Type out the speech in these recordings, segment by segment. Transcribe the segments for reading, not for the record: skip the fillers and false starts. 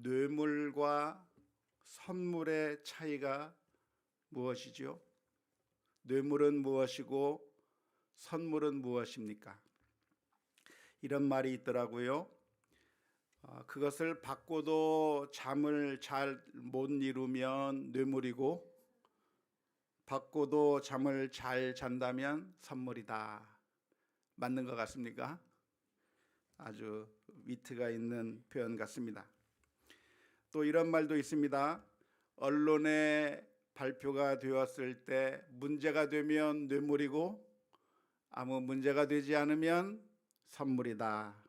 뇌물과 선물의 차이가 무엇이죠? 뇌물은 무엇이고 선물은 무엇입니까? 이런 말이 있더라고요. 그것을 받고도 잠을 잘 못 이루면 뇌물이고 받고도 잠을 잘 잔다면 선물이다. 맞는 것 같습니까? 아주 위트가 있는 표현 같습니다. 또 이런 말도 있습니다. 언론에 발표가 되었을 때 문제가 되면 뇌물이고 아무 문제가 되지 않으면 선물이다.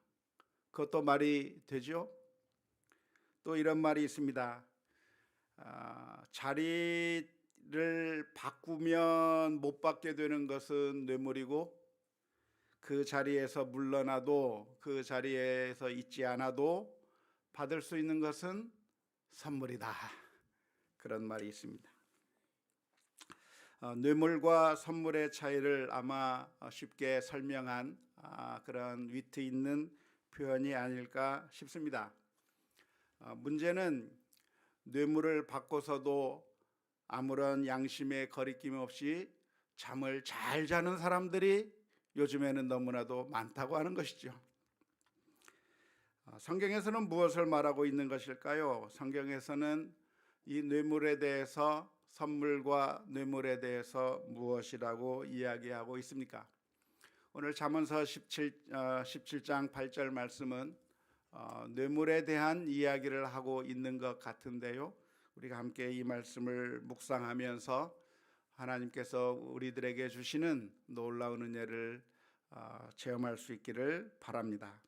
그것도 말이 되죠? 또 이런 말이 있습니다. 자리를 바꾸면 못 받게 되는 것은 뇌물이고 그 자리에서 물러나도 그 자리에서 있지 않아도 받을 수 있는 것은 선물이다. 그런 말이 있습니다. 뇌물과 선물의 차이를 아마 쉽게 설명한 그런 위트 있는 표현이 아닐까 싶습니다. 문제는 뇌물을 받고서도 아무런 양심의 거리낌 없이 잠을 잘 자는 사람들이 요즘에는 너무나도 많다고 하는 것이죠. 성경에서는 무엇을 말하고 있는 것일까요? 성경에서는 이 뇌물에 대해서, 선물과 뇌물에 대해서 무엇이라고 이야기하고 있습니까? 오늘 잠언서 17장 8절 말씀은 뇌물에 대한 이야기를 하고 있는 것 같은데요. 우리가 함께 이 말씀을 묵상하면서 하나님께서 우리들에게 주시는 놀라운 은혜를 체험할 수 있기를 바랍니다.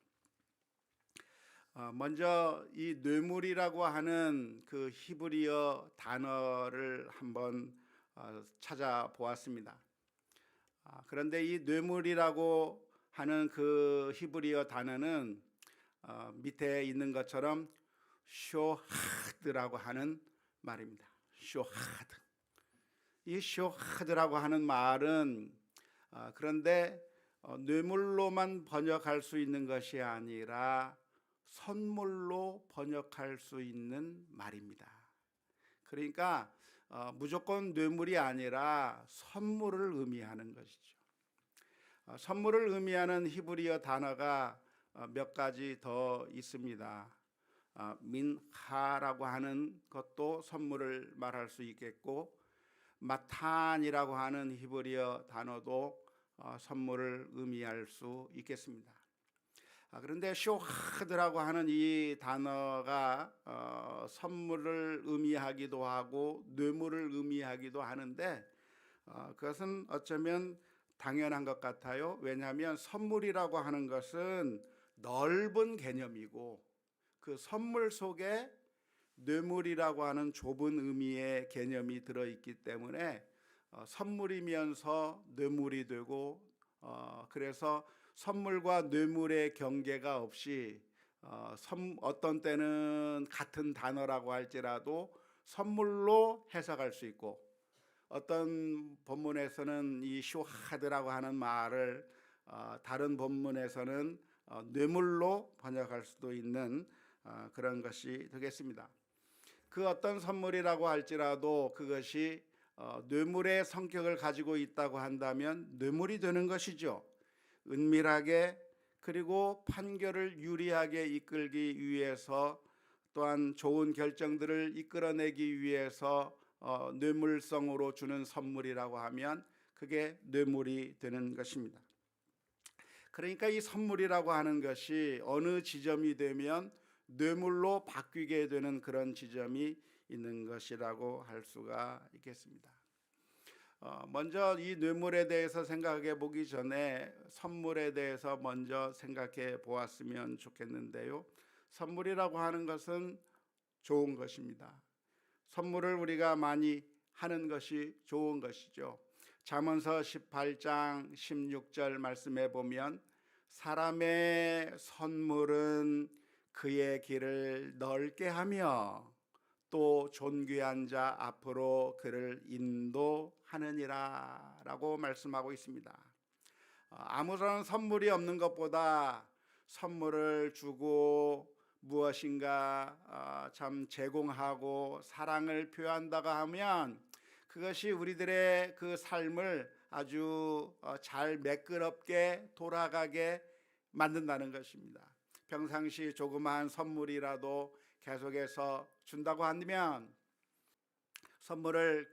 먼저 이 뇌물이라고 하는 그 히브리어 단어를 한번 찾아보았습니다. 그런데 이 뇌물이라고 하는 그 히브리어 단어는 밑에 있는 것처럼 쇼하드라고 하는 말입니다. 쇼하드. 이 쇼하드라고 하는 말은 그런데 뇌물로만 번역할 수 있는 것이 아니라 선물로 번역할 수 있는 말입니다. 그러니까 무조건 뇌물이 아니라 선물을 의미하는 것이죠. 선물을 의미하는 히브리어 단어가 몇 가지 더 있습니다. 민하라고 하는 것도 선물을 말할 수 있겠고, 마탄이라고 하는 히브리어 단어도 선물을 의미할 수 있겠습니다. 그런데 쇼하드라고 하는 이 단어가 선물을 의미하기도 하고 뇌물을 의미하기도 하는데 그것은 어쩌면 당연한 것 같아요. 왜냐하면 선물이라고 하는 것은 넓은 개념이고 그 선물 속에 뇌물이라고 하는 좁은 의미의 개념이 들어있기 때문에 선물이면서 뇌물이 되고 그래서 선물과 뇌물의 경계가 없이 어떤 때는 같은 단어라고 할지라도 선물로 해석할 수 있고 어떤 본문에서는 이 쇼하드라고 하는 말을 다른 본문에서는 뇌물로 번역할 수도 있는 그런 것이 되겠습니다. 그 어떤 선물이라고 할지라도 그것이 뇌물의 성격을 가지고 있다고 한다면 뇌물이 되는 것이죠. 은밀하게 그리고 판결을 유리하게 이끌기 위해서 또한 좋은 결정들을 이끌어내기 위해서 뇌물성으로 주는 선물이라고 하면 그게 뇌물이 되는 것입니다. 그러니까 이 선물이라고 하는 것이 어느 지점이 되면 뇌물로 바뀌게 되는 그런 지점이 있는 것이라고 할 수가 있겠습니다. 먼저 이 뇌물에 대해서 생각해 보기 전에 선물에 대해서 먼저 생각해 보았으면 좋겠는데요. 선물이라고 하는 것은 좋은 것입니다. 선물을 우리가 많이 하는 것이 좋은 것이죠. 잠언서 18장 16절 말씀해 보면 사람의 선물은 그의 길을 넓게 하며 또 존귀한 자 앞으로 그를 인도하느니라 라고 말씀하고 있습니다. 아무런 선물이 없는 것보다 선물을 주고 무엇인가 참 제공하고 사랑을 표현한다고 하면 그것이 우리들의 그 삶을 아주 잘 매끄럽게 돌아가게 만든다는 것입니다. 평상시 조그마한 선물이라도 계속해서 준다고 한다면, 선물을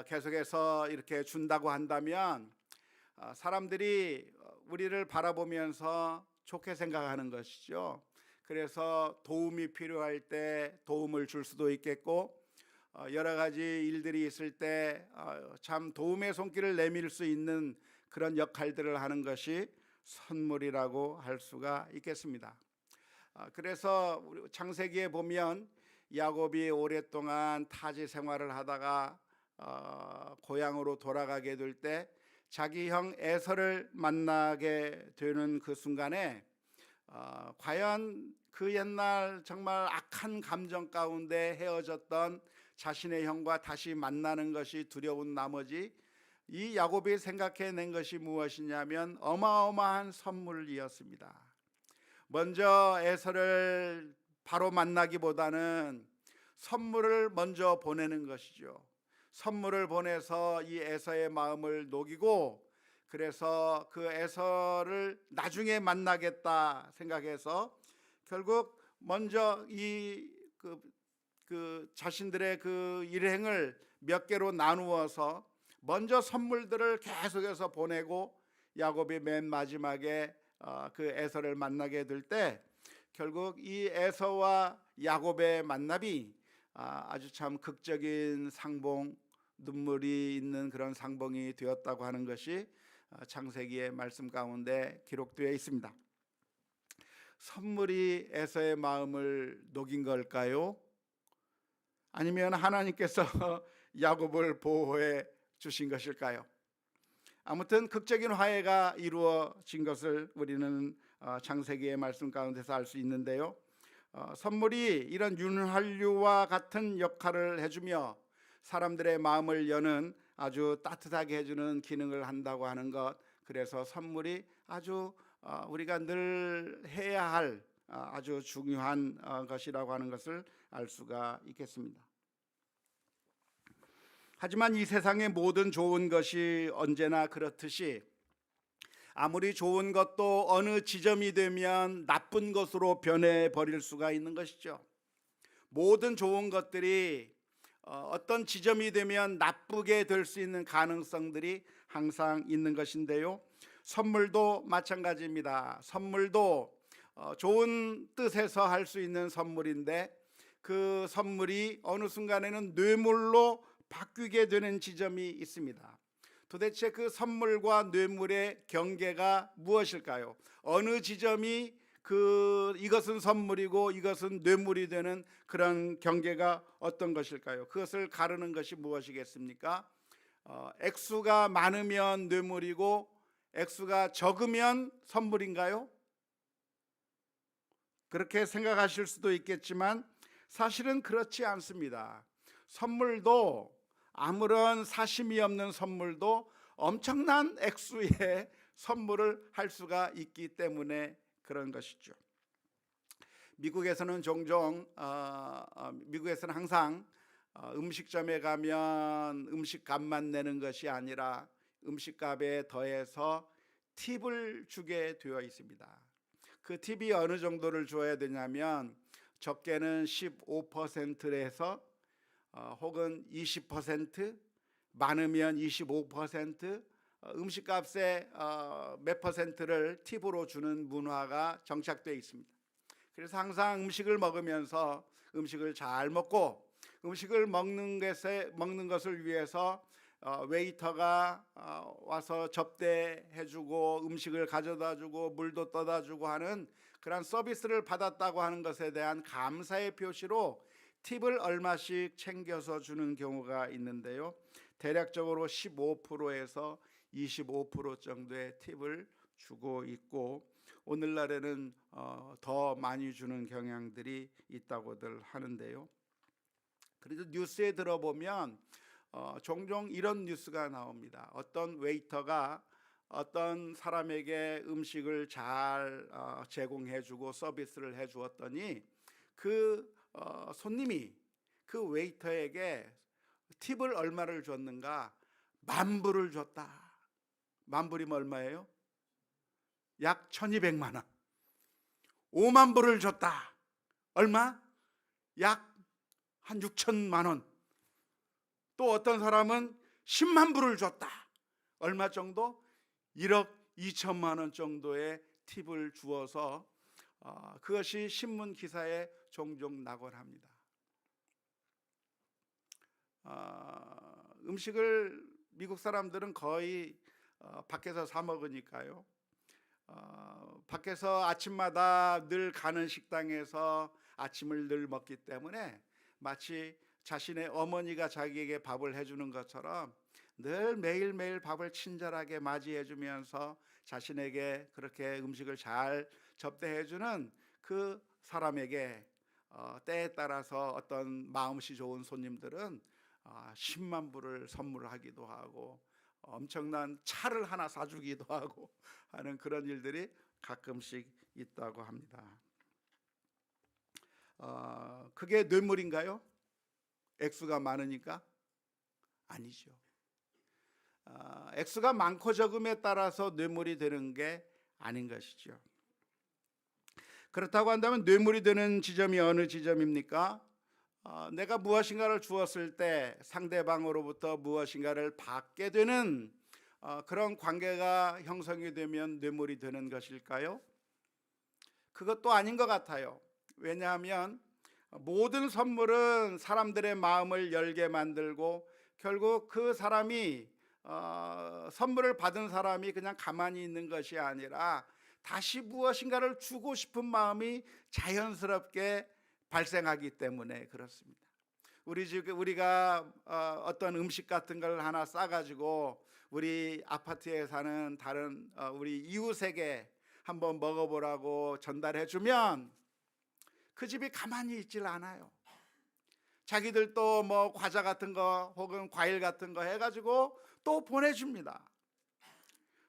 계속해서 이렇게 준다고 한다면 사람들이 우리를 바라보면서 좋게 생각하는 것이죠. 그래서 도움이 필요할 때 도움을 줄 수도 있겠고, 여러 가지 일들이 있을 때 참 도움의 손길을 내밀 수 있는 그런 역할들을 하는 것이 선물이라고 할 수가 있겠습니다. 그래서 창세기에 보면 야곱이 오랫동안 타지 생활을 하다가 고향으로 돌아가게 될 때 자기 형 에서를 만나게 되는 그 순간에 과연 그 옛날 정말 악한 감정 가운데 헤어졌던 자신의 형과 다시 만나는 것이 두려운 나머지 이 야곱이 생각해낸 것이 무엇이냐면 어마어마한 선물이었습니다. 먼저 에서를 바로 만나기보다는 선물을 먼저 보내는 것이죠. 선물을 보내서 이 에서의 마음을 녹이고, 그래서 그 에서를 나중에 만나겠다 생각해서 결국 먼저 그 자신들의 그 일행을 몇 개로 나누어서 먼저 선물들을 계속해서 보내고, 야곱이 맨 마지막에 그 에서를 만나게 될 때 결국 이 에서와 야곱의 만남이 아주 참 극적인 상봉, 눈물이 있는 그런 상봉이 되었다고 하는 것이 창세기의 말씀 가운데 기록되어 있습니다. 선물이 에서의 마음을 녹인 걸까요? 아니면 하나님께서 야곱을 보호해 주신 것일까요? 아무튼 극적인 화해가 이루어진 것을 우리는 창세기의 말씀 가운데서 알 수 있는데요. 선물이 이런 윤활유와 같은 역할을 해주며 사람들의 마음을 여는 아주 따뜻하게 해주는 기능을 한다고 하는 것, 그래서 선물이 아주 우리가 늘 해야 할 아주 중요한 것이라고 하는 것을 알 수가 있겠습니다. 하지만 이 세상의 모든 좋은 것이 언제나 그렇듯이 아무리 좋은 것도 어느 지점이 되면 나쁜 것으로 변해버릴 수가 있는 것이죠. 모든 좋은 것들이 어떤 지점이 되면 나쁘게 될 수 있는 가능성들이 항상 있는 것인데요. 선물도 마찬가지입니다. 선물도 좋은 뜻에서 할 수 있는 선물인데 그 선물이 어느 순간에는 뇌물로 바뀌게 되는 지점이 있습니다. 도대체 그 선물과 뇌물의 경계가 무엇일까요? 어느 지점이 이것은 선물이고 이것은 뇌물이 되는 그런 경계가 어떤 것일까요? 그것을 가르는 것이 무엇이겠습니까? 액수가 많으면 뇌물이고 액수가 적으면 선물인가요? 그렇게 생각하실 수도 있겠지만 사실은 그렇지 않습니다. 선물도 아무런 사심이 없는 선물도 엄청난 액수의 선물을 할 수가 있기 때문에 그런 것이죠. 미국에서는 종종 미국에서는 항상 음식점에 가면 음식값만 내는 것이 아니라 음식값에 더해서 팁을 주게 되어 있습니다. 그 팁이 어느 정도를 줘야 되냐면 적게는 15%에서 혹은 20%, 많으면 25%, 음식값의 몇 퍼센트를 팁으로 주는 문화가 정착되어 있습니다. 그래서 항상 음식을 먹으면서 음식을 잘 먹고 음식을 먹는 것을 위해서 웨이터가 와서 접대해주고 음식을 가져다주고 물도 떠다주고 하는 그런 서비스를 받았다고 하는 것에 대한 감사의 표시로 팁을 얼마씩 챙겨서 주는 경우가 있는데요. 대략적으로 15%에서 25% 정도의 팁을 주고 있고 오늘날에는 더 많이 주는 경향들이 있다고들 하는데요. 그래도 뉴스에 들어보면 종종 이런 뉴스가 나옵니다. 어떤 웨이터가 어떤 사람에게 음식을 잘 제공해주고 서비스를 해주었더니 그 손님이 그 웨이터에게 팁을 얼마를 줬는가? 10,000불을 줬다. 10,000불이면 얼마예요? 약 1,200만 원. 50,000불을 줬다. 얼마? 약 한 6천만 원. 또 어떤 사람은 10만 불을 줬다. 얼마 정도? 1억 2천만 원 정도의 팁을 주어서 그것이 신문 기사에 종종 나곤 합니다. 음식을 미국 사람들은 거의 밖에서 사 먹으니까요. 밖에서 아침마다 늘 가는 식당에서 아침을 늘 먹기 때문에 마치 자신의 어머니가 자기에게 밥을 해주는 것처럼 늘 매일매일 밥을 친절하게 맞이해주면서 자신에게 그렇게 음식을 잘 접대해주는 그 사람에게 때에 따라서 어떤 마음씨 좋은 손님들은 10만 불을 선물하기도 하고 엄청난 차를 하나 사주기도 하고 하는 그런 일들이 가끔씩 있다고 합니다. 그게 뇌물인가요? 액수가 많으니까? 아니죠. 액수가 많고 적음에 따라서 뇌물이 되는 게 아닌 것이죠. 그렇다고 한다면 뇌물이 되는 지점이 어느 지점입니까? 내가 무엇인가를 주었을 때 상대방으로부터 무엇인가를 받게 되는 그런 관계가 형성이 되면 뇌물이 되는 것일까요? 그것도 아닌 것 같아요. 왜냐하면 모든 선물은 사람들의 마음을 열게 만들고 결국 그 사람이 선물을 받은 사람이 그냥 가만히 있는 것이 아니라 다시 무엇인가를 주고 싶은 마음이 자연스럽게 발생하기 때문에 그렇습니다. 우리가 어떤 음식 같은 걸 하나 싸가지고 우리 아파트에 사는 다른 우리 이웃에게 한번 먹어보라고 전달해주면 그 집이 가만히 있질 않아요. 자기들도 뭐 과자 같은 거 혹은 과일 같은 거 해가지고 또 보내줍니다.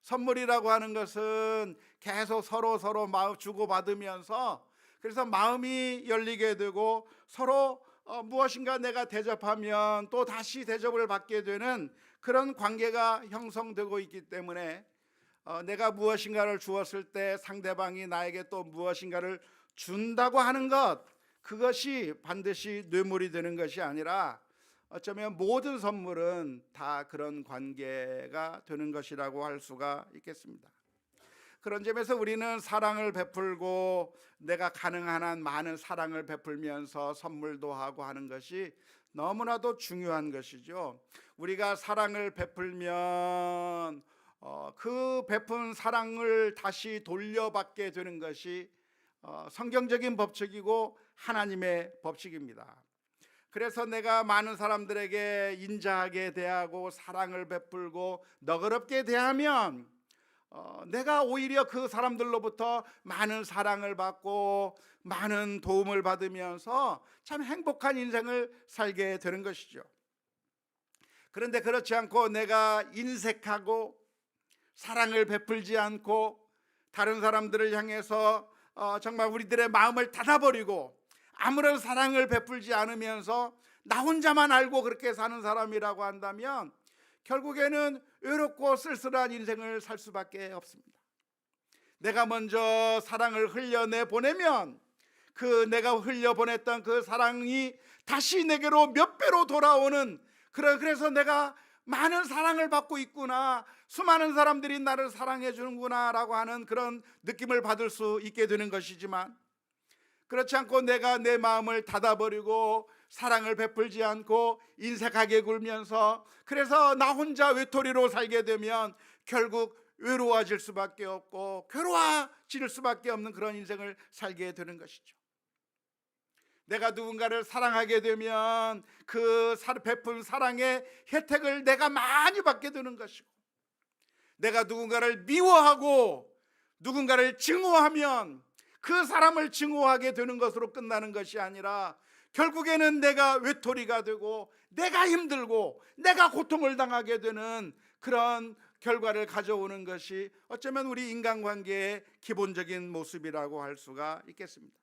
선물이라고 하는 것은 계속 서로 마음 주고받으면서 그래서 마음이 열리게 되고 서로 무엇인가 내가 대접하면 또 다시 대접을 받게 되는 그런 관계가 형성되고 있기 때문에 내가 무엇인가를 주었을 때 상대방이 나에게 또 무엇인가를 준다고 하는 것, 그것이 반드시 뇌물이 되는 것이 아니라 어쩌면 모든 선물은 다 그런 관계가 되는 것이라고 할 수가 있겠습니다. 그런 점에서 우리는 사랑을 베풀고 내가 가능한 한 많은 사랑을 베풀면서 선물도 하고 하는 것이 너무나도 중요한 것이죠. 우리가 사랑을 베풀면 그 베푼 사랑을 다시 돌려받게 되는 것이 성경적인 법칙이고 하나님의 법칙입니다. 그래서 내가 많은 사람들에게 인자하게 대하고 사랑을 베풀고 너그럽게 대하면 내가 오히려 그 사람들로부터 많은 사랑을 받고 많은 도움을 받으면서 참 행복한 인생을 살게 되는 것이죠. 그런데 그렇지 않고 내가 인색하고 사랑을 베풀지 않고 다른 사람들을 향해서 정말 우리들의 마음을 닫아버리고 아무런 사랑을 베풀지 않으면서 나 혼자만 알고 그렇게 사는 사람이라고 한다면 결국에는 외롭고 쓸쓸한 인생을 살 수밖에 없습니다. 내가 먼저 사랑을 흘려내 보내면 그 내가 흘려보냈던 그 사랑이 다시 내게로 몇 배로 돌아오는 그래서 내가 많은 사랑을 받고 있구나, 수많은 사람들이 나를 사랑해 주는구나 라고 하는 그런 느낌을 받을 수 있게 되는 것이지만, 그렇지 않고 내가 내 마음을 닫아버리고 사랑을 베풀지 않고 인색하게 굴면서 그래서 나 혼자 외톨이로 살게 되면 결국 외로워질 수밖에 없고 괴로워질 수밖에 없는 그런 인생을 살게 되는 것이죠. 내가 누군가를 사랑하게 되면 그 베푼 사랑의 혜택을 내가 많이 받게 되는 것이고, 내가 누군가를 미워하고 누군가를 증오하면 그 사람을 증오하게 되는 것으로 끝나는 것이 아니라 결국에는 내가 외톨이가 되고 내가 힘들고 내가 고통을 당하게 되는 그런 결과를 가져오는 것이 어쩌면 우리 인간관계의 기본적인 모습이라고 할 수가 있겠습니다.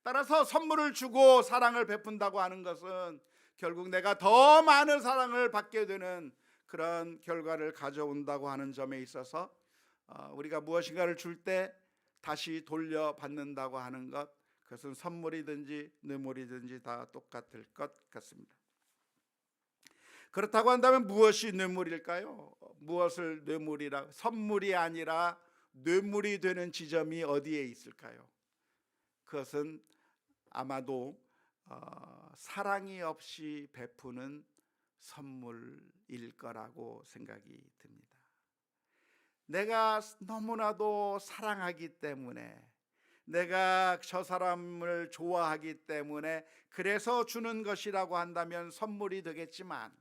따라서 선물을 주고 사랑을 베푼다고 하는 것은 결국 내가 더 많은 사랑을 받게 되는 그런 결과를 가져온다고 하는 점에 있어서 우리가 무엇인가를 줄 때 다시 돌려받는다고 하는 것, 그것은 선물이든지 뇌물이든지 다 똑같을 것 같습니다. 그렇다고 한다면 무엇이 뇌물일까요? 무엇을 뇌물이라, 선물이 아니라 뇌물이 되는 지점이 어디에 있을까요? 그것은 아마도 사랑이 없이 베푸는 선물일 거라고 생각이 듭니다. 내가 너무나도 사랑하기 때문에, 내가 저 사람을 좋아하기 때문에 그래서 주는 것이라고 한다면 선물이 되겠지만,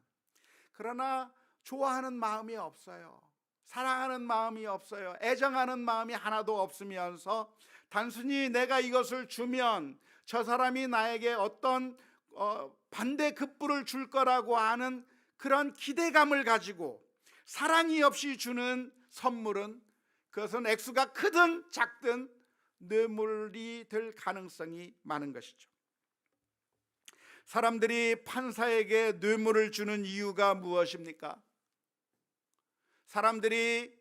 그러나 좋아하는 마음이 없어요. 사랑하는 마음이 없어요. 애정하는 마음이 하나도 없으면서 단순히 내가 이것을 주면 저 사람이 나에게 어떤 반대 급부를 줄 거라고 하는 그런 기대감을 가지고 사랑이 없이 주는 선물은, 그것은 액수가 크든 작든 뇌물이 될 가능성이 많은 것이죠. 사람들이 판사에게 뇌물을 주는 이유가 무엇입니까? 사람들이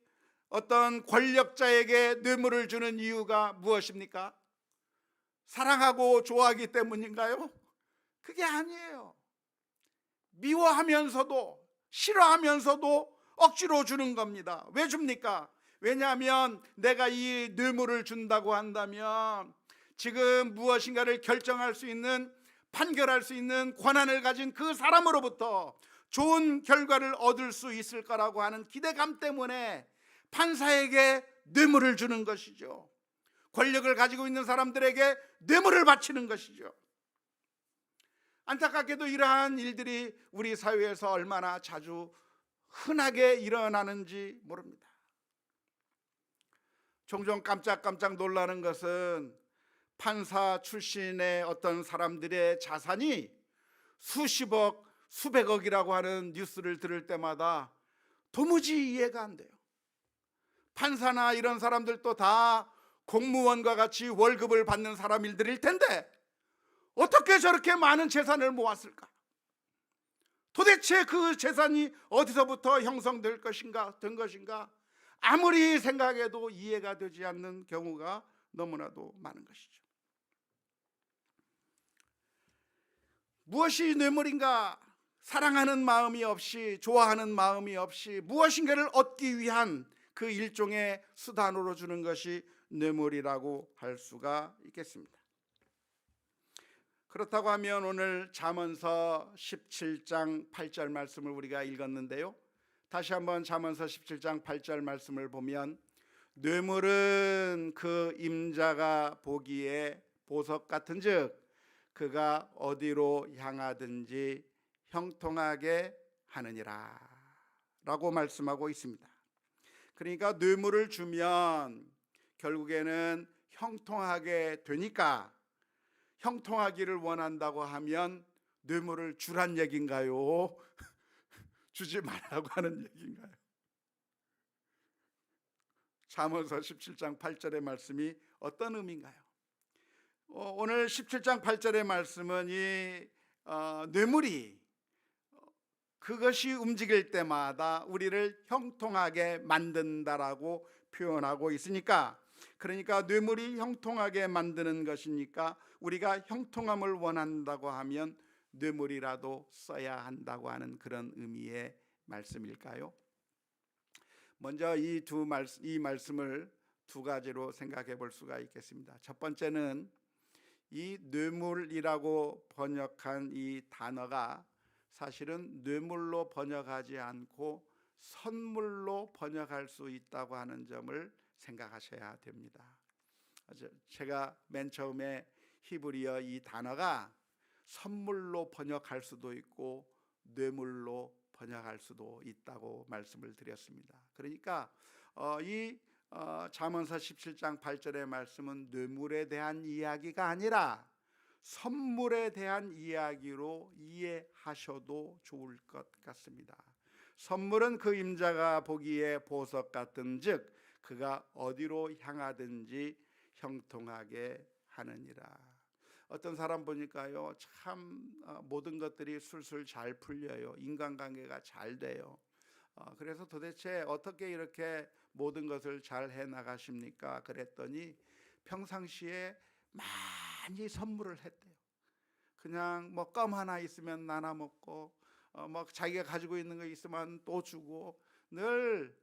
어떤 권력자에게 뇌물을 주는 이유가 무엇입니까? 사랑하고 좋아하기 때문인가요? 그게 아니에요. 미워하면서도 싫어하면서도 억지로 주는 겁니다. 왜 줍니까? 왜냐하면 내가 이 뇌물을 준다고 한다면 지금 무엇인가를 결정할 수 있는, 판결할 수 있는 권한을 가진 그 사람으로부터 좋은 결과를 얻을 수 있을 거라고 하는 기대감 때문에 판사에게 뇌물을 주는 것이죠. 권력을 가지고 있는 사람들에게 뇌물을 바치는 것이죠. 안타깝게도 이러한 일들이 우리 사회에서 얼마나 자주 흔하게 일어나는지 모릅니다. 종종 깜짝깜짝 놀라는 것은 판사 출신의 어떤 사람들의 자산이 수십억, 수백억이라고 하는 뉴스를 들을 때마다 도무지 이해가 안 돼요. 판사나 이런 사람들도 다 공무원과 같이 월급을 받는 사람들일 텐데 어떻게 저렇게 많은 재산을 모았을까? 도대체 그 재산이 어디서부터 형성될 것인가, 된 것인가? 아무리 생각해도 이해가 되지 않는 경우가 너무나도 많은 것이죠. 무엇이 뇌물인가? 사랑하는 마음이 없이, 좋아하는 마음이 없이 무엇인가를 얻기 위한 그 일종의 수단으로 주는 것이 뇌물이라고 할 수가 있겠습니다. 그렇다고 하면 오늘 잠언서 17장 8절 말씀을 우리가 읽었는데요, 다시 한번 잠언서 17장 8절 말씀을 보면 뇌물은 그 임자가 보기에 보석 같은즉 그가 어디로 향하든지 형통하게 하느니라 라고 말씀하고 있습니다. 그러니까 뇌물을 주면 결국에는 형통하게 되니까, 형통하기를 원한다고 하면 뇌물을 주란 얘기인가요? 주지 말라고 하는 얘기인가요? 잠언서 17장 8절의 말씀이 어떤 의미인가요? 오늘 17장 8절의 말씀은 이 뇌물이 그것이 움직일 때마다 우리를 형통하게 만든다라고 표현하고 있으니까, 그러니까 뇌물이 형통하게 만드는 것이니까 우리가 형통함을 원한다고 하면 뇌물이라도 써야 한다고 하는 그런 의미의 말씀일까요? 먼저 이 말씀을 두 가지로 생각해 볼 수가 있겠습니다. 첫 번째는 이 뇌물이라고 번역한 이 단어가 사실은 뇌물로 번역하지 않고 선물로 번역할 수 있다고 하는 점을 생각하셔야 됩니다. 제가 맨 처음에 히브리어 이 단어가 선물로 번역할 수도 있고 뇌물로 번역할 수도 있다고 말씀을 드렸습니다. 그러니까 이 잠언서 17장 8절의 말씀은 뇌물에 대한 이야기가 아니라 선물에 대한 이야기로 이해하셔도 좋을 것 같습니다. 선물은 그 임자가 보기에 보석 같은즉 그가 어디로 향하든지 형통하게 하느니라. 어떤 사람 보니까요, 참 모든 것들이 술술 잘 풀려요. 인간관계가 잘 돼요. 그래서 도대체 어떻게 이렇게 모든 것을 잘 해나가십니까? 그랬더니 평상시에 많이 선물을 했대요. 그냥 뭐 껌 하나 있으면 나눠 먹고, 뭐 자기가 가지고 있는 거 있으면 또 주고, 늘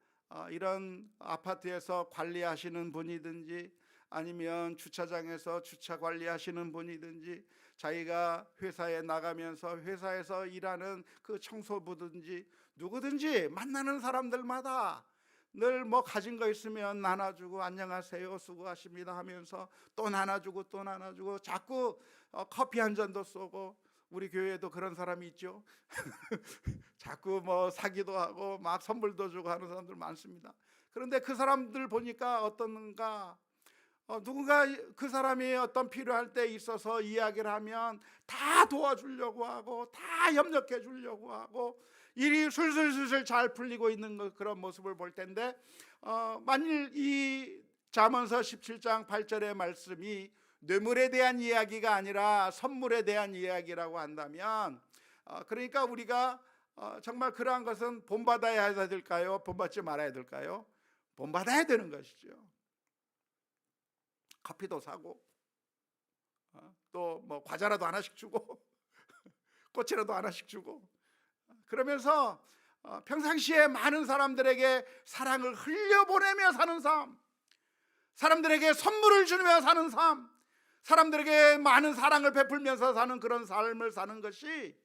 이런 아파트에서 관리하시는 분이든지 아니면 주차장에서 주차 관리하시는 분이든지 자기가 회사에 나가면서 회사에서 일하는 그 청소부든지 누구든지 만나는 사람들마다 늘 뭐 가진 거 있으면 나눠주고 안녕하세요 수고하십니다 하면서 또 나눠주고 또 나눠주고, 자꾸 커피 한 잔도 쏘고, 우리 교회에도 그런 사람이 있죠. 자꾸 뭐 사기도 하고 막 선물도 주고 하는 사람들 많습니다. 그런데 그 사람들 보니까 어떤가, 누군가 그 사람이 어떤 필요할 때 있어서 이야기를 하면 다 도와주려고 하고 다 협력해 주려고 하고 일이 술술술술 잘 풀리고 있는 그런 모습을 볼 텐데, 만일 이 잠언서 17장 8절의 말씀이 뇌물에 대한 이야기가 아니라 선물에 대한 이야기라고 한다면, 그러니까 우리가 정말 그러한 것은 본받아야 될까요? 본받지 말아야 될까요? 본받아야 되는 것이죠. 커피도 사고 또 뭐 과자라도 하나씩 주고 꽃이라도 하나씩 주고, 그러면서 평상시에 많은 사람들에게 사랑을 흘려보내며 사는 삶, 사람들에게 선물을 주며 사는 삶, 사람들에게 많은 사랑을 베풀면서 사는 그런 삶을 사는 것이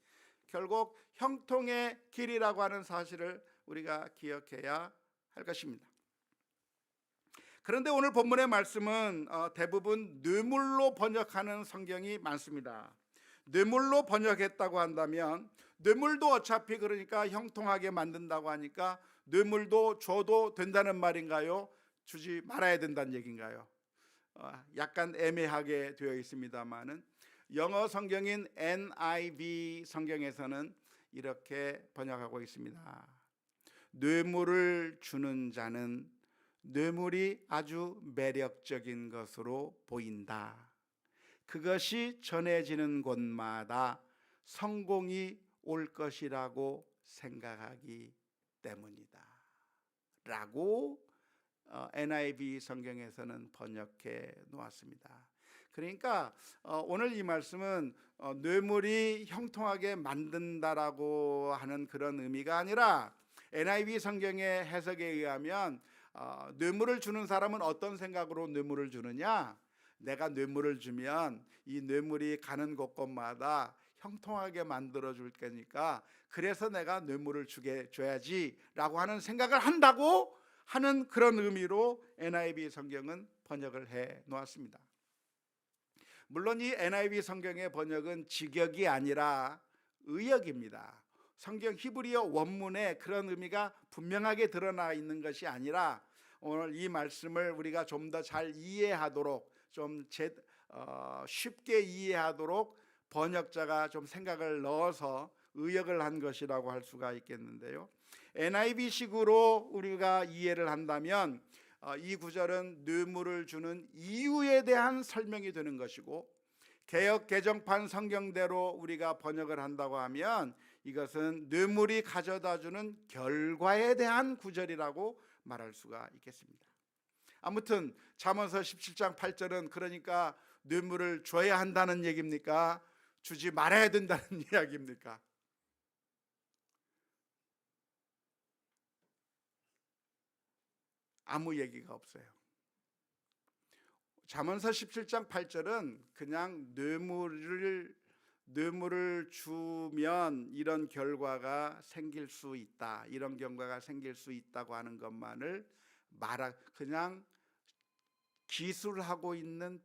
결국 형통의 길이라고 하는 사실을 우리가 기억해야 할 것입니다. 그런데 오늘 본문의 말씀은 대부분 뇌물로 번역하는 성경이 많습니다. 뇌물로 번역했다고 한다면, 뇌물도 어차피 그러니까 형통하게 만든다고 하니까 뇌물도 줘도 된다는 말인가요? 주지 말아야 된다는 얘기인가요? 약간 애매하게 되어 있습니다만은 영어 성경인 NIV 성경에서는 이렇게 번역하고 있습니다. 뇌물을 주는 자는 뇌물이 아주 매력적인 것으로 보인다. 그것이 전해지는 곳마다 성공이 올 것이라고 생각하기 때문이다 라고 NIV 성경에서는 번역해 놓았습니다. 그러니까 오늘 이 말씀은 뇌물이 형통하게 만든다라고 하는 그런 의미가 아니라, NIV 성경의 해석에 의하면 뇌물을 주는 사람은 어떤 생각으로 뇌물을 주느냐, 내가 뇌물을 주면 이 뇌물이 가는 곳곳마다 형통하게 만들어 줄 거니까 그래서 내가 뇌물을 줘야지 라고 하는 생각을 한다고 하는 그런 의미로 NIV 성경은 번역을 해 놓았습니다. 물론 이 NIV 성경의 번역은 직역이 아니라 의역입니다. 성경 히브리어 원문에 그런 의미가 분명하게 드러나 있는 것이 아니라, 오늘 이 말씀을 우리가 좀 더 잘 이해하도록, 좀 쉽게 이해하도록 번역자가 좀 생각을 넣어서 의역을 한 것이라고 할 수가 있겠는데요. NIV식으로 우리가 이해를 한다면 이 구절은 뇌물을 주는 이유에 대한 설명이 되는 것이고, 개역 개정판 성경대로 우리가 번역을 한다고 하면 이것은 뇌물이 가져다주는 결과에 대한 구절이라고 말할 수가 있겠습니다. 아무튼 잠언서 17장 8절은 그러니까 뇌물을 줘야 한다는 얘기입니까? 주지 말아야 된다는 이야기입니까? 아무 얘기가 없어요. 잠언서 17장 8절은 그냥 뇌물을 주면 이런 결과가 생길 수 있다, 이런 결과가 생길 수 있다고 하는 것만을 그냥 기술하고 있는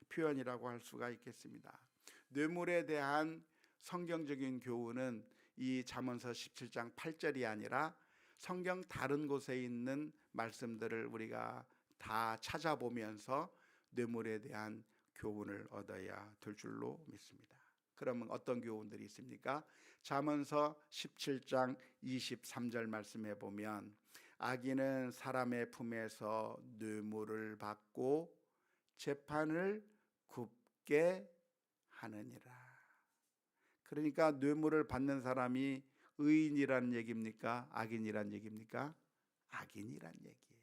표현이라고 할 수가 있겠습니다. 뇌물에 대한 성경적인 교훈은 이 잠언서 17장 8절이 아니라 성경 다른 곳에 있는 말씀들을 우리가 다 찾아보면서 뇌물에 대한 교훈을 얻어야 될 줄로 믿습니다. 그러면 어떤 교훈들이 있습니까? 잠언서 17장 23절 말씀해 보면, 악인은 사람의 품에서 뇌물을 받고 재판을 굽게 하느니라. 그러니까 뇌물을 받는 사람이 의인이라는 얘기입니까? 악인이란 얘기입니까? 악인이란 얘기예요.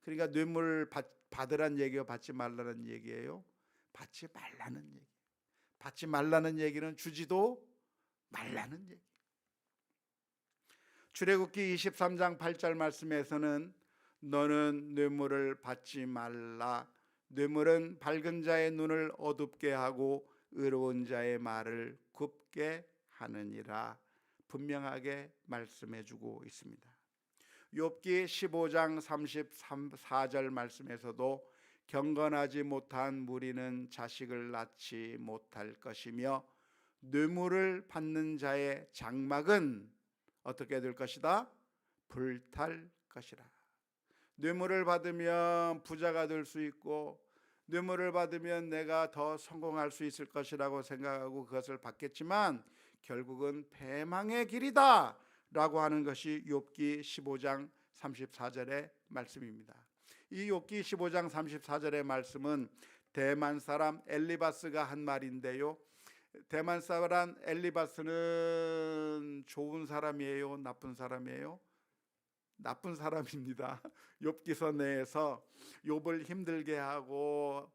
그러니까 뇌물을 받으란 얘기요, 받지 말라는 얘기예요? 받지 말라는 얘기. 받지 말라는 얘기는 주지도 말라는 얘기. 출애굽기 23장 8절 말씀에서는 너는 뇌물을 받지 말라. 뇌물은 밝은 자의 눈을 어둡게 하고 의로운 자의 말을 굽게 하느니라. 분명하게 말씀해 주고 있습니다. 욥기 15장 34절 말씀에서도 경건하지 못한 무리는 자식을 낳지 못할 것이며 뇌물을 받는 자의 장막은 어떻게 될 것이다? 불탈 것이라. 뇌물을 받으면 부자가 될 수 있고 뇌물을 받으면 내가 더 성공할 수 있을 것이라고 생각하고 그것을 받겠지만 결국은 패망의 길이다 라고 하는 것이 욥기 15장 34절의 말씀입니다. 이 욥기 15장 34절의 말씀은 대만 사람 엘리바스가 한 말인데요, 대만 사람 엘리바스는 좋은 사람이에요, 나쁜 사람이에요? 나쁜 사람입니다. 욥기서 내에서 욥을 힘들게 하고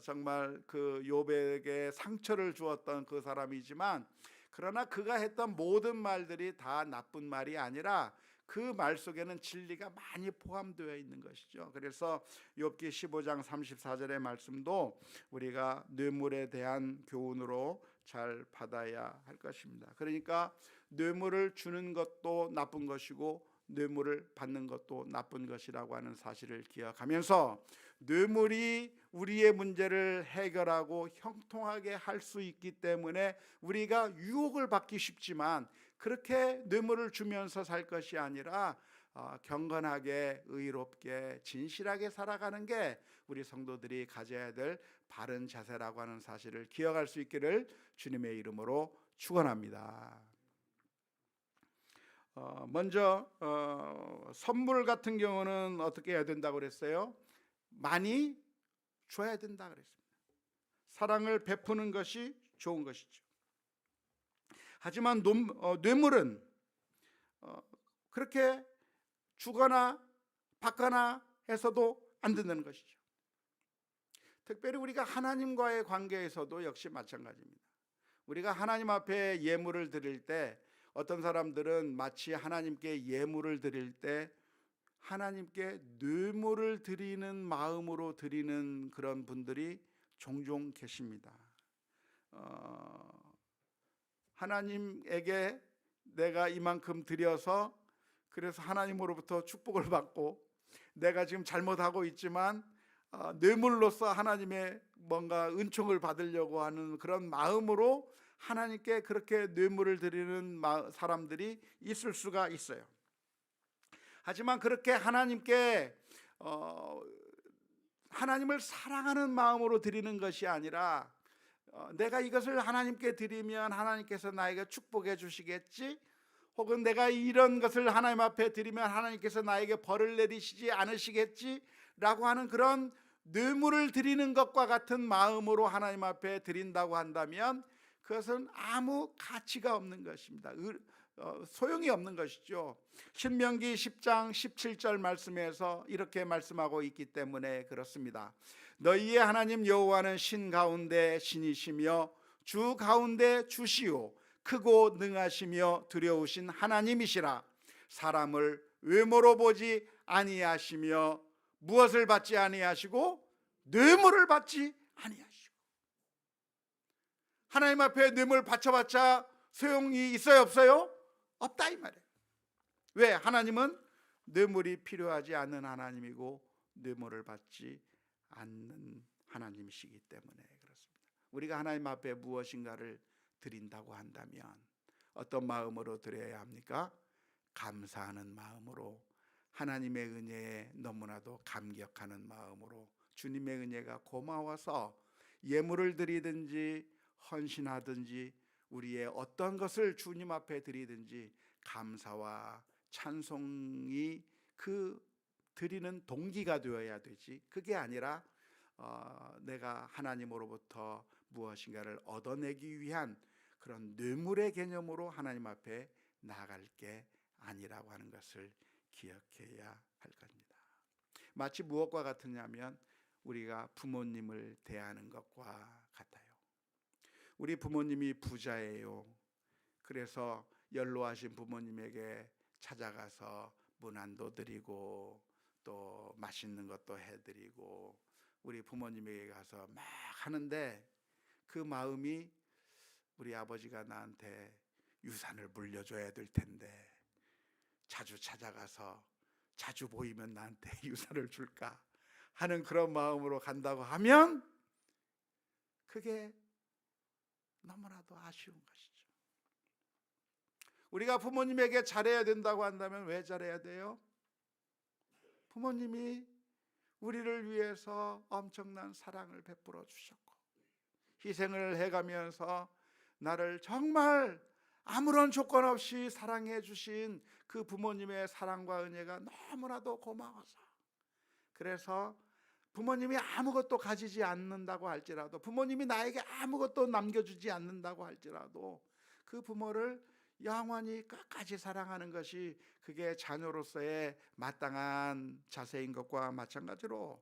정말 그 욥에게 상처를 주었던 그 사람이지만, 그러나 그가 했던 모든 말들이 다 나쁜 말이 아니라 그 말 속에는 진리가 많이 포함되어 있는 것이죠. 그래서 욥기 15장 34절의 말씀도 우리가 뇌물에 대한 교훈으로 잘 받아야 할 것입니다. 그러니까 뇌물을 주는 것도 나쁜 것이고 뇌물을 받는 것도 나쁜 것이라고 하는 사실을 기억하면서 뇌물이 우리의 문제를 해결하고 형통하게 할 수 있기 때문에 우리가 유혹을 받기 쉽지만 그렇게 뇌물을 주면서 살 것이 아니라 경건하게 의롭게 진실하게 살아가는 게 우리 성도들이 가져야 될 바른 자세라고 하는 사실을 기억할 수 있기를 주님의 이름으로 축원합니다. 먼저 선물 같은 경우는 어떻게 해야 된다고 그랬어요? 많이 줘야 된다 그랬습니다. 사랑을 베푸는 것이 좋은 것이죠. 하지만 뇌물은 그렇게 주거나 받거나 해서도 안 된다는 것이죠. 특별히 우리가 하나님과의 관계에서도 역시 마찬가지입니다. 우리가 하나님 앞에 예물을 드릴 때 어떤 사람들은 마치 하나님께 예물을 드릴 때 하나님께 뇌물을 드리는 마음으로 드리는 그런 분들이 종종 계십니다. 하나님에게 내가 이만큼 드려서 그래서 하나님으로부터 축복을 받고 내가 지금 잘못하고 있지만 뇌물로서 하나님의 뭔가 은총을 받으려고 하는 그런 마음으로 하나님께 그렇게 뇌물을 드리는 사람들이 있을 수가 있어요. 하지만 그렇게 하나님께 하나님을 사랑하는 마음으로 드리는 것이 아니라 내가 이것을 하나님께 드리면 하나님께서 나에게 축복해 주시겠지, 혹은 내가 이런 것을 하나님 앞에 드리면 하나님께서 나에게 벌을 내리시지 않으시겠지 라고 하는 그런 뇌물을 드리는 것과 같은 마음으로 하나님 앞에 드린다고 한다면 그것은 아무 가치가 없는 것입니다. 소용이 없는 것이죠. 신명기 10장 17절 말씀에서 이렇게 말씀하고 있기 때문에 그렇습니다. 너희의 하나님 여호와는 신 가운데 신이시며 주 가운데 주시오 크고 능하시며 두려우신 하나님이시라. 사람을 외모로 보지 아니하시며 무엇을 받지 아니하시고 뇌물을 받지 아니하시고. 하나님 앞에 뇌물 바쳐봤자 소용이 있어요 없어요? 없다 이 말이에요. 왜? 하나님은 뇌물이 필요하지 않는 하나님이고 뇌물을 받지 않는 하나님이시기 때문에 그렇습니다. 우리가 하나님 앞에 무엇인가를 드린다고 한다면 어떤 마음으로 드려야 합니까? 감사하는 마음으로, 하나님의 은혜에 너무나도 감격하는 마음으로, 주님의 은혜가 고마워서 예물을 드리든지 헌신하든지 우리의 어떤 것을 주님 앞에 드리든지 감사와 찬송이 그 드리는 동기가 되어야 되지, 그게 아니라 내가 하나님으로부터 무엇인가를 얻어내기 위한 그런 뇌물의 개념으로 하나님 앞에 나아갈 게 아니라고 하는 것을 기억해야 할 겁니다. 마치 무엇과 같으냐면 우리가 부모님을 대하는 것과 같아요. 우리 부모님이 부자예요. 그래서 연로하신 부모님에게 찾아가서 문안도 드리고 또 맛있는 것도 해드리고 우리 부모님에게 가서 막 하는데 그 마음이 우리 아버지가 나한테 유산을 물려줘야 될 텐데 자주 찾아가서 자주 보이면 나한테 유산을 줄까 하는 그런 마음으로 간다고 하면 그게 너무나도 아쉬운 것이죠. 우리가 부모님에게 잘해야 된다고 한다면 왜 잘해야 돼요? 부모님이 우리를 위해서 엄청난 사랑을 베풀어 주셨고 희생을 해가면서 나를 정말 아무런 조건 없이 사랑해 주신 그 부모님의 사랑과 은혜가 너무나도 고마워서, 그래서 부모님이 아무것도 가지지 않는다고 할지라도, 부모님이 나에게 아무것도 남겨주지 않는다고 할지라도 그 부모를 영원히 끝까지 사랑하는 것이 그게 자녀로서의 마땅한 자세인 것과 마찬가지로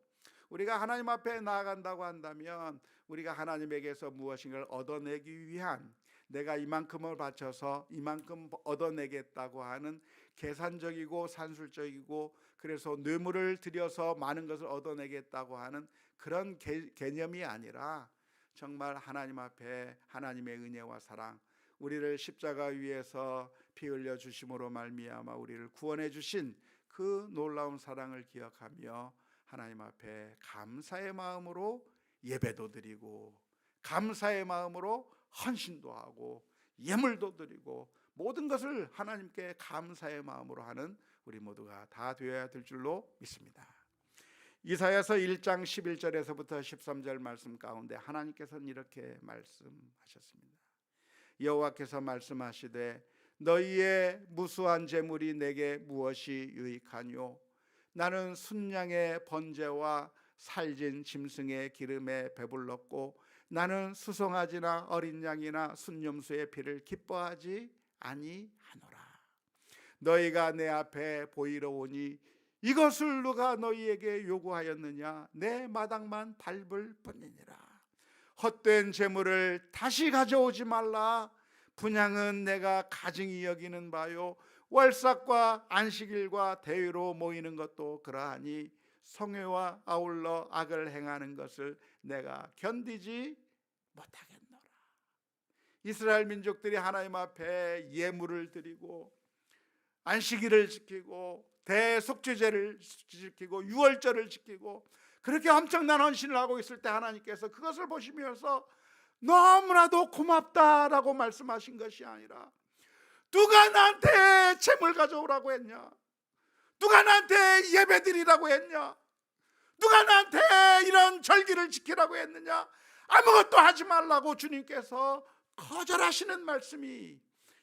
우리가 하나님 앞에 나아간다고 한다면 우리가 하나님에게서 무엇인가를 얻어내기 위한, 내가 이만큼을 바쳐서 이만큼 얻어내겠다고 하는 계산적이고 산술적이고 그래서 뇌물을 들여서 많은 것을 얻어내겠다고 하는 그런 개념이 아니라 정말 하나님 앞에 하나님의 은혜와 사랑, 우리를 십자가 위에서 피 흘려 주심으로 말미암아 우리를 구원해 주신 그 놀라운 사랑을 기억하며 하나님 앞에 감사의 마음으로 예배도 드리고 감사의 마음으로 헌신도 하고 예물도 드리고 모든 것을 하나님께 감사의 마음으로 하는 우리 모두가 다 되어야 될 줄로 믿습니다. 이사야서 1장 11절에서부터 13절 말씀 가운데 하나님께서는 이렇게 말씀하셨습니다. 여호와께서 말씀하시되 너희의 무수한 재물이 내게 무엇이 유익하뇨? 나는 순양의 번제와 살진 짐승의 기름에 배불렀고 나는 수송아지나 어린 양이나 순념수의 피를 기뻐하지 아니하노라. 너희가 내 앞에 보이러 오니 이것을 누가 너희에게 요구하였느냐? 내 마당만 밟을 뿐이니라. 헛된 재물을 다시 가져오지 말라. 분향은 내가 가증히 여기는 바요 월삭과 안식일과 대회로 모이는 것도 그러하니 성회와 아울러 악을 행하는 것을 내가 견디지 못하겠노라. 이스라엘 민족들이 하나님 앞에 예물을 드리고 안식일을 지키고 대속죄제를 지키고 유월절을 지키고 그렇게 엄청난 헌신을 하고 있을 때 하나님께서 그것을 보시면서 너무나도 고맙다라고 말씀하신 것이 아니라 누가 나한테 재물 가져오라고 했냐? 누가 나한테 예배 드리라고 했냐? 누가 나한테 이런 절기를 지키라고 했느냐? 아무것도 하지 말라고 주님께서 거절하시는 말씀이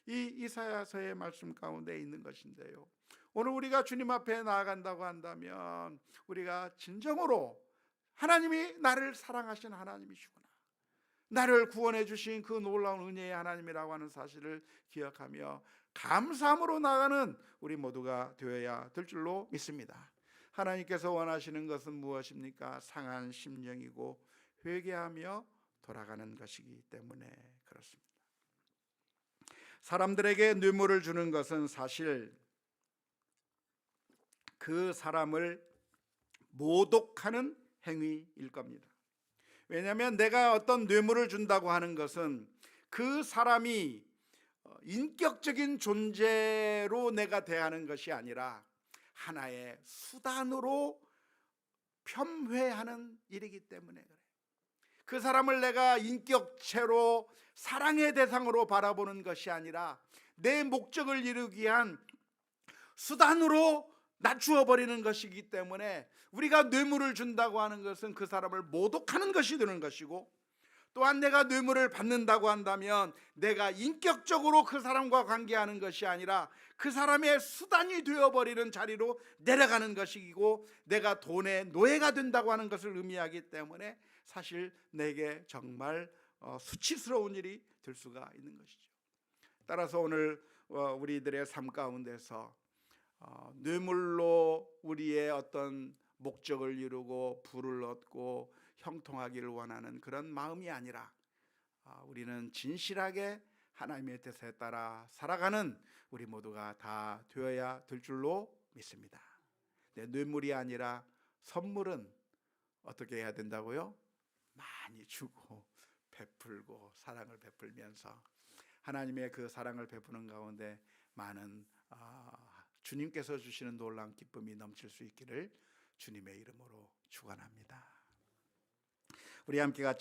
이 이사야서의 말씀 가운데 있는 것인데요, 오늘 우리가 주님 앞에 나아간다고 한다면 우리가 진정으로 하나님이 나를 사랑하신 하나님이시구나, 나를 구원해 주신 그 놀라운 은혜의 하나님이라고 하는 사실을 기억하며 감사함으로 나가는 우리 모두가 되어야 될 줄로 믿습니다. 하나님께서 원하시는 것은 무엇입니까? 상한 심령이고 회개하며 돌아가는 것이기 때문에 그렇습니다. 사람들에게 뇌물을 주는 것은 사실 그 사람을 모독하는 행위일 겁니다. 왜냐하면 내가 어떤 뇌물을 준다고 하는 것은 그 사람이 인격적인 존재로 내가 대하는 것이 아니라 하나의 수단으로 폄훼하는 일이기 때문에 그래요. 그 사람을 내가 인격체로 사랑의 대상으로 바라보는 것이 아니라 내 목적을 이루기 위한 수단으로 낮추어 버리는 것이기 때문에 우리가 뇌물을 준다고 하는 것은 그 사람을 모독하는 것이 되는 것이고, 또한 내가 뇌물을 받는다고 한다면 내가 인격적으로 그 사람과 관계하는 것이 아니라 그 사람의 수단이 되어버리는 자리로 내려가는 것이고 내가 돈의 노예가 된다고 하는 것을 의미하기 때문에 사실 내게 정말 수치스러운 일이 될 수가 있는 것이죠. 따라서 오늘 우리들의 삶 가운데서 뇌물로 우리의 어떤 목적을 이루고 부를 얻고 형통하기를 원하는 그런 마음이 아니라 우리는 진실하게 하나님의 뜻에 따라 살아가는 우리 모두가 다 되어야 될 줄로 믿습니다. 뇌물이 아니라 선물은 어떻게 해야 된다고요? 많이 주고 베풀고 사랑을 베풀면서 하나님의 그 사랑을 베푸는 가운데 많은 주님께서 주시는 놀라운 기쁨이 넘칠 수 있기를 주님의 이름으로 축원합니다. 우리 함께 같이